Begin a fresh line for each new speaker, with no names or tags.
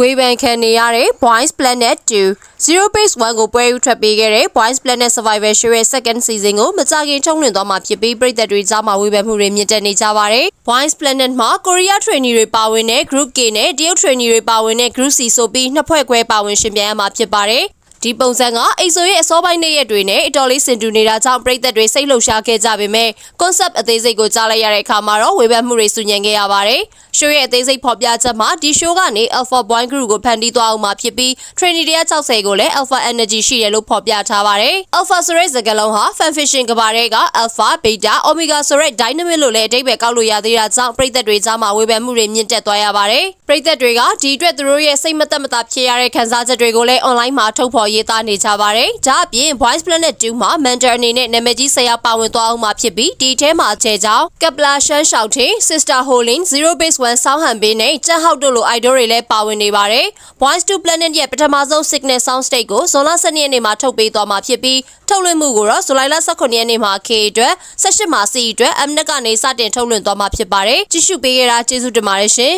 ဝေဖန်ခံနေရတဲ့ Boys Planet 2 Zero Base 1ကိုပွဲယူထွက်ပေးခဲ့တဲ့ Boys Planet Survivor Show ရဲ့ second season ကိုမကြာခင်ထုတ်လွှင့်သွားမှာဖြစ်ပြီးပရိသတ်တွေကြားမှာဝေဖန်မှုတွေမြင့်တက်နေကြပါတယ်။ Boys Planet မှာ Korea trainee တွေပါဝင်တဲ့ Group K နဲ့တရုတ် trainee တွေပါဝင်တဲ့ Group C ဆိုပြီးနှစ်ဖွဲ့ခွဲပါဝင်ရှင်ပြိုင်ရမှာဖြစ်ပါတယ်။ဒီပုံစံကအိဆိုရဲ့အစောပိုင်းနေ့ရက်တွေနဲ့အတော်လေးစင်တူနေတာကြောင့်ပရိသတ်တွေစိတ်လှုပ်ရှားခဲ့ကြပေမဲ့ concept အသေးစိတ်ကိုကြားလိုက်ရတဲ့အခါမှာတော့ဝေဖန်မှုတွေစုညံခဲ့ရပါတယ်။ show ရဲ့အသေးစိတ်ဖော်ပြချက်မှာဒီ show ကနေ Alpha Boy Group ကိုဖန်တီးသွားအောင်မှာဖြစ်ပြီး trainee 160ကိုလည်း Alpha Energy ရှိတယ်လို့ဖော်ပြထားပါတယ်။ Alpha ဆိုတဲ့စကားလုံးဟာ fan fiction ကဘာတွေက Alpha, Beta, Omega ဆိုတဲ့ dynamic လို့လည်းအဓိပ္ပာယ်ကောက်လို့ရသေးတာကြောင့်ပရိသတ်တွေကြားမှာဝေဖန်မှုတွေမြင့်တက်သွားရပါတယ်။ပရိသတ်တွေကဒီအတွက်သူတို့ရဲ့စိတ်မသက်မသာဖြစ်ရတဲ့ခံစားချက်တွေကိုလည်း online မှာထုတ်ဖော်ရေးသားနေကြပါတယ်။ဒါအပြင် Boys Planet 2မှာ mentor အနေနဲ့နာမည်ကြီးဆရာပါဝင်သွားအောင်မှာဖြစ်ပြီးဒီထဲမှာချဲကြောင်း Kepler ရှမ်းရှောက်ထင်း Sister Holding, Zero Base 1 ဆောင်းဟန်ပေးနဲ့ကျန်းဟောက်တို့လို idol တွေလည်းပါဝင်နေပါတယ်။ Boys 2 Planet ရဲ့ပထမဆုံး Signal Sound Stage ကိုဇွန်လ 12 ရက်နေ့မှာထုတ်ပေးသွားမှာဖြစ်ပြီးထုတ်လွှင့်မှုကိုတော့ဇူလိုင်လ 18 ရက်နေ့မှာ K အတွက် 18 မှာ C အတွက် Mnet ကနေစတင်ထုတ်လွှင့်သွားမှာဖြစ်ပါတယ်။ကြည့်ရှုပေးကြတာကျေးဇူးတင်ပါတယ်ရှင်။